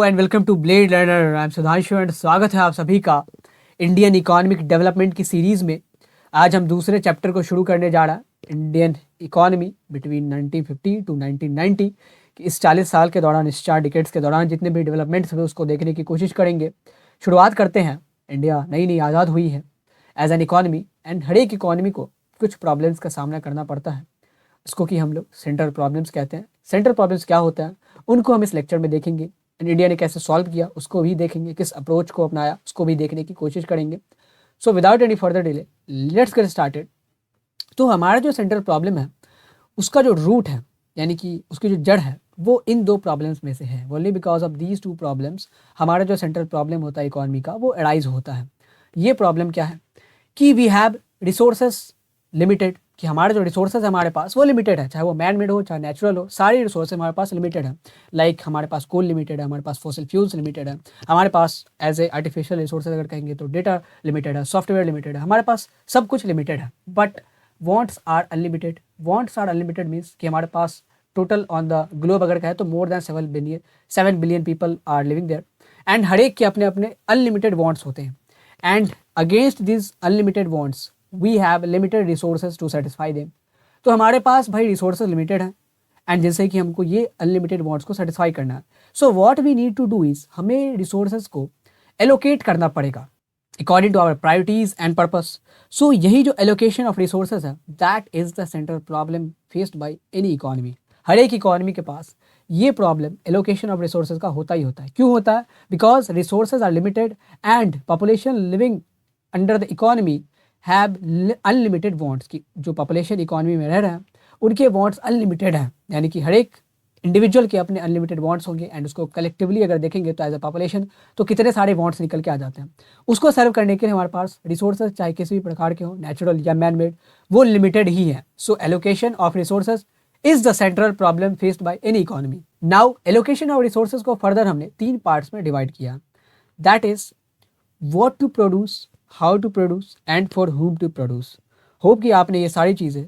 And welcome to blade learner. I am Sudhanshu and स्वागत है आप सभी का इंडियन इकोनॉमिक डेवलपमेंट की सीरीज में। आज हम दूसरे चैप्टर को शुरू करने जा रहा है, इंडियन इकोनॉमी बिटवीन 1950 टू 1990 कि इस 40 साल के दौरान, इस 4 डिकेड्स के दौरान जितने भी डेवलपमेंट्स हुए उसको देखने की कोशिश करेंगे। शुरुआत करते हैं। इंडिया नई नई आज़ाद हुई है एज एन इकोनॉमी एंड हर एक इकोनॉमी को कुछ प्रॉब्लम्स का सामना करना पड़ता है। इसको कि हम लोग सेंट्रल प्रॉब्लम्स कहते हैं। सेंट्रल प्रॉब्लम्स क्या होता है उनको हम इस लेक्चर में देखेंगे एंड इंडिया ने कैसे सॉल्व किया उसको भी देखेंगे, किस अप्रोच को अपनाया उसको भी देखने की कोशिश करेंगे। So without any further delay let's get started. तो हमारा जो सेंट्रल प्रॉब्लम है उसका जो रूट है, यानी कि उसकी जो जड़ है, वो इन दो प्रॉब्लम्स में से है। Only because of these to problems हमारा जो सेंट्रल प्रॉब्लम होता है इकोनॉमी का वो अराइज होता है। ये प्रॉब्लम क्या है कि वी हैव रिसोर्सेस लिमिटेड, कि हमारे जो रिसोर्सेज हमारे पास वो लिमिटेड है, चाहे वो मैन मेड हो चाहे नेचुरल हो, सारी रिसोर्सेज हमारे पास लिमिटेड है। लाइक हमारे पास कोल लिमिटेड है, हमारे पास फॉसिल फ्यूल्स लिमिटेड है, हमारे पास एज ए आर्टिफिशियल रिसोर्सेज अगर कहेंगे तो डेटा लिमिटेड है, सॉफ्टवेयर लिमिटेड है, हमारे पास सब कुछ लिमिटेड है। But wants are unlimited. Wants are unlimited means कि हमारे पास टोटल ऑन द ग्लोब अगर कहें तो more than 7 billion people are living there and हर एक के अपने अपने अनलिमिटेड वांट्स होते हैं। And against this unlimited wants we have limited resources to satisfy them. तो हमारे पास भाई रिसोर्सेज लिमिटेड हैं एंड जैसे कि हमको ये अनलिमिटेड वांट्स को सेटिस्फाई करना है। So what we need to do is हमें रिसोर्सेज को एलोकेट करना पड़ेगा according to our priorities and purpose. So यही जो एलोकेशन ऑफ रिसोर्सेज है that is the central problem faced by any economy. हर एक इकोनॉमी के पास ये प्रॉब्लम एलोकेशन ऑफ रिसोर्सेज का होता ही होता है। क्यों होता है? Because resources are limited and population living under the economy have unlimited wants. की जो पॉपुलेशन इकोनॉमी में रह रहे हैं उनके वांट्स अनलिमिटेड हैं, यानी कि हर एक इंडिविजुअल के अपने अनलिमिटेड वांट्स होंगे एंड उसको कलेक्टिवली अगर देखेंगे तो एज अ पॉपुलेशन तो कितने सारे वांट्स निकल के आ जाते हैं। उसको सर्व करने के लिए हमारे पास रिसोर्सेज चाहे किसी भी प्रकार के हो, नेचुरल या मैन मेड, वो लिमिटेड ही है। So allocation of resources is the central problem faced by any economy. Now allocation of resources को फर्दर हमने 3 पार्ट्स में डिवाइड किया, that is what to produce, how to produce and for whom to produce. Hope कि आपने ये सारी चीज़ें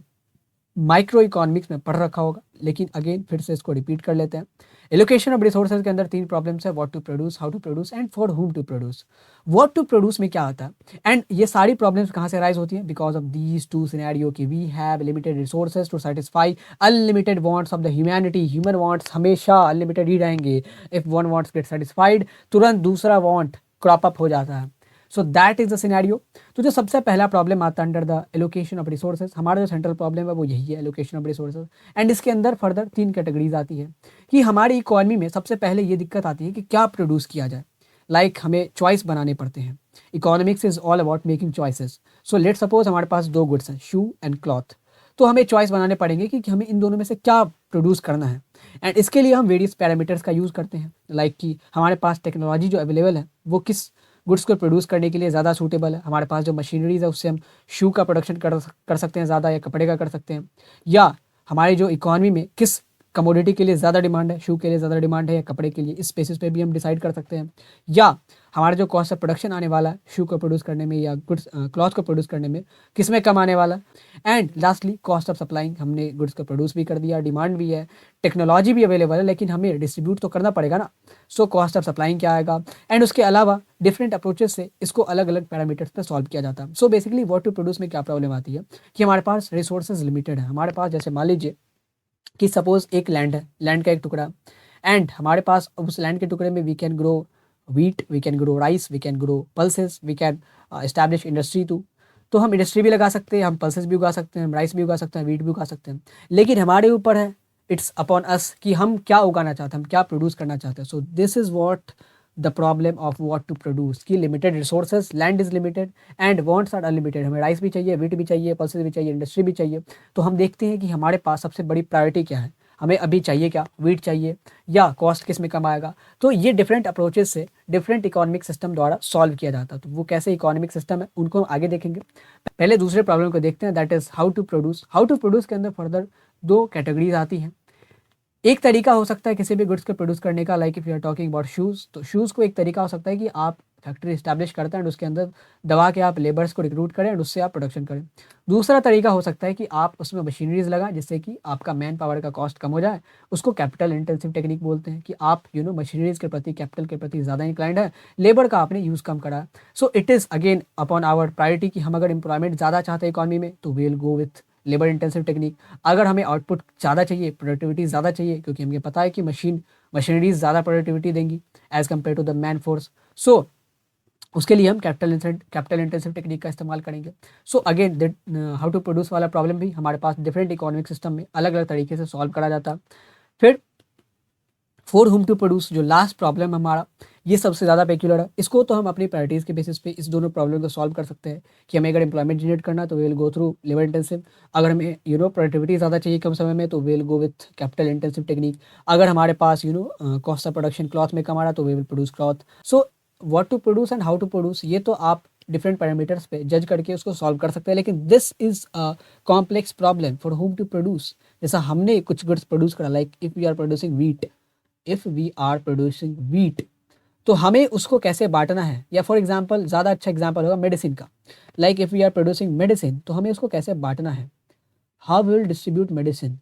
micro economics में पढ़ रखा होगा, लेकिन अगेन फिर से इसको रिपीट कर लेते हैं। एलोकेशन ऑफ रिसोर्सेज के अंदर 3 प्रॉब्लम्स है, what to produce, how to produce and for whom to produce. What to produce में क्या आता है एंड ये सारी प्रॉब्लम्स कहाँ से राइज होती हैं? Because of these two scenario कि we have limited resources to satisfy unlimited wants of the humanity. Human wants हमेशा अनलिमिटेड ही रहेंगे। If one wants get satisfied तुरंत दूसरा वांट क्रॉप अप हो जाता है। So that is the scenario. तो जो सबसे पहला प्रॉब्लम आता है under the allocation of resources, हमारा जो सेंट्रल प्रॉब्लम है वो यही है, एलोकेशन ऑफ रिसोर्सेज। एंड इसके अंदर फर्दर 3 कैटेगरीज आती है कि हमारी इकोनॉमी में सबसे पहले ये दिक्कत आती है कि क्या प्रोड्यूस किया जाए। लाइक हमें चॉइस बनाने पड़ते हैं। Economics is all about making choices. So let suppose हमारे पास 2 गुड्स हैं, शू एंड क्लॉथ। तो हमें चॉइस बनाने पड़ेंगे कि हमें इन दोनों में से क्या प्रोड्यूस करना है। एंड इसके लिए हम वेरियस पैरामीटर्स का यूज़ करते हैं, लाइक कि हमारे पास टेक्नोलॉजी जो अवेलेबल है वो किस गुड्स को प्रोड्यूस करने के लिए ज़्यादा सूटेबल है। हमारे पास जो मशीनरीज है उससे हम शू का प्रोडक्शन कर सकते हैं ज़्यादा, या कपड़े का कर सकते हैं। या हमारी जो इकोनॉमी में किस कमोडिटी के लिए ज़्यादा डिमांड है, शू के लिए ज़्यादा डिमांड है या कपड़े के लिए, इस बेसिस पे भी हम डिसाइड कर सकते हैं। या हमारा जो कॉस्ट ऑफ प्रोडक्शन आने वाला है शू को प्रोड्यूस करने में या गुड्स क्लॉथ को प्रोड्यूस करने में, किस में कम आने वाला है। And lastly cost of supplying, हमने गुड्स को प्रोड्यूस भी कर दिया, डिमांड भी है, टेक्नोलॉजी भी अवेलेबल है, लेकिन हमें डिस्ट्रीब्यूट तो करना पड़ेगा ना। सो कॉस्ट ऑफ सप्लाइंग क्या आएगा। एंड उसके अलावा डिफरेंट अप्रोचेस से इसको अलग अलग पैरामीटर्स पर सॉल्व किया जाता है। So basically what to produce में क्या प्रॉब्लम आती है कि हमारे पास रिसोर्सेज लिमिटेड है। हमारे पास जैसे मान लीजिए कि सपोज एक लैंड है, लैंड का एक टुकड़ा, एंड हमारे पास उस लैंड के टुकड़े में we can grow wheat, we can grow rice, we can grow pulses, we can establish industry too। तो हम इंडस्ट्री भी लगा सकते हैं, हम पल्सेस भी उगा सकते हैं, हम राइस भी उगा सकते हैं, वीट भी उगा सकते हैं, लेकिन हमारे ऊपर है, इट्स अपॉन अस कि हम क्या उगाना चाहते हैं, हम क्या प्रोड्यूस करना चाहते हैं। So this is what the problem of what to produce, की limited resources, land is limited and wants are unlimited. हमें राइस भी चाहिए, वीट भी चाहिए, पल्सेस भी चाहिए, इंडस्ट्री भी चाहिए। तो हम देखते हैं कि हमारे पास सबसे बड़ी प्रायोरिटी क्या है, हमें अभी चाहिए क्या, वीट चाहिए या कॉस्ट किस में कम आएगा। तो ये डिफरेंट अप्रोचेस से डिफरेंट इकोनॉमिक सिस्टम द्वारा सॉल्व किया जाता है। तो वो कैसे इकोनॉमिक सिस्टम है उनको हम आगे देखेंगे। पहले दूसरे प्रॉब्लम को देखते हैं, that is how to produce. How to produce के अंदर फर्दर 2 कैटेगरीज आती हैं। एक तरीका हो सकता है किसी भी गुड्स को प्रोड्यूस करने का, like if you are talking about shoes, तो शूज़ को एक तरीका हो सकता है कि आप फैक्ट्री इस्टेब्लिश करता है एंड उसके अंदर दबा के आप लेबर्स को रिक्रूट करें एंड उससे आप प्रोडक्शन करें। दूसरा तरीका हो सकता है कि आप उसमें मशीनरीज लगाएं जिससे कि आपका मैन पावर का कॉस्ट कम हो जाए, उसको कैपिटल इंटेंसिव टेक्निक बोलते हैं कि आप मशीनरीज के प्रति, कैपिटल के प्रति ज़्यादा इंक्लाइंड है, लेबर का आपने यूज़ कम करा। So it is again upon our priority कि हम अगर एम्प्लॉयमेंट ज़्यादा चाहते हैं इकॉनमी में तो we'll go with labour intensive technique. अगर हमें आउटपुट ज़्यादा चाहिए, प्रोडक्टिविटी ज़्यादा चाहिए, क्योंकि हमें पता है कि मशीनरीज ज़्यादा प्रोडक्टिविटी देंगी as compare to the man force, so उसके लिए हम कैपिटल इंटेंसिव टेक्निक का इस्तेमाल करेंगे। So again how to produce वाला प्रॉब्लम भी हमारे पास डिफरेंट इकोनॉमिक सिस्टम में अलग अलग तरीके से सॉल्व करा जाता है। फिर फॉर हुम टू प्रोड्यूस जो लास्ट प्रॉब्लम हमारा, ये सबसे ज़्यादा पेक्युलर है। इसको तो हम अपनी प्रायोरिटीज़ के बेसिस पे इस दोनों प्रॉब्लम को सॉल्व कर सकते हैं कि हमें अगर एम्प्लॉयमेंट जनरेट करना है तो we'll go through labour intensive, अगर हमें प्रोडक्टिविटी ज़्यादा चाहिए कम समय में तो we'll go with capital intensive technique, अगर हमारे पास कॉस्ट ऑफ प्रोडक्शन क्लॉथ में कम आ रहा तो we will produce cloth. So what to produce and how to produce, ये तो आप डिफरेंट पैरामीटर्स पे जज करके उसको सॉल्व कर सकते हैं, लेकिन this is a complex problem for whom to produce. जैसा हमने कुछ गुड्स प्रोड्यूस करा, like if we are producing wheat, तो हमें उसको कैसे बांटना है, या फॉर एग्जांपल ज़्यादा अच्छा एग्जांपल होगा मेडिसिन का, like if we are producing medicine तो हमें उसको कैसे बांटना है, हाउ विल डिस्ट्रीब्यूट मेडिसिन।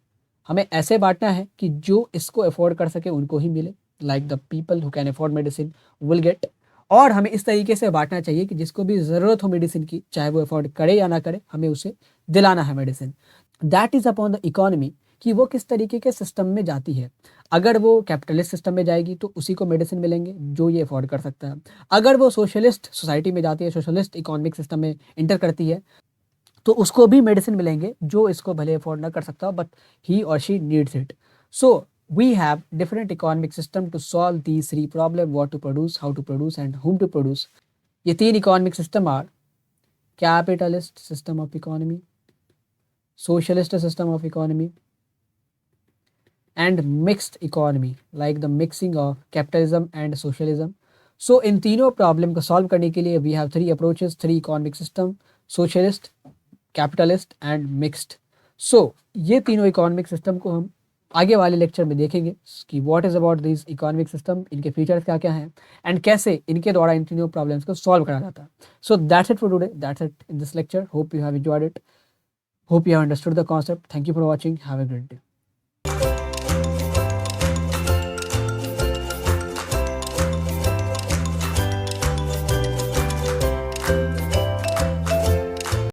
हमें ऐसे बांटना है कि जो इसको अफोर्ड कर सके उनको ही मिले, like the people who can afford medicine will get, और हमें इस तरीके से बांटना चाहिए कि जिसको भी ज़रूरत हो मेडिसिन की, चाहे वो अफोर्ड करे या ना करे, हमें उसे दिलाना है medicine. That is upon the economy कि वो किस तरीके के सिस्टम में जाती है। अगर वो कैपिटलिस्ट सिस्टम में जाएगी तो उसी को मेडिसिन मिलेंगे जो ये अफोर्ड कर सकता है। अगर वो सोशलिस्ट सोसाइटी में जाती है, सोशलिस्ट इकोनॉमिक सिस्टम में इंटर करती है, तो उसको भी मेडिसिन मिलेंगे जो इसको भले अफोर्ड ना कर सकता, but he or she needs it. So we have different economic system to solve these three problem, what to produce, how to produce and whom to produce. ये तीन economic system are capitalist system of economy, socialist system of economy, and mixed economy, like the mixing of capitalism and socialism. So इन तीनों problem को solve करने के लिए we have three approaches, three economic system, socialist, capitalist and mixed. So ये तीनों economic system को हम आगे वाले लेक्चर में देखेंगे कि what is about this economic system, इनके फीचर्स क्या क्या हैं एंड कैसे इनके द्वारा इन तीनों प्रॉब्लम्स को सॉल्व करा जाता है। So that's it for today, that's it in this lecture. Hope you have enjoyed it, hope you have understood the concept. Thank you for watching. Have a great day.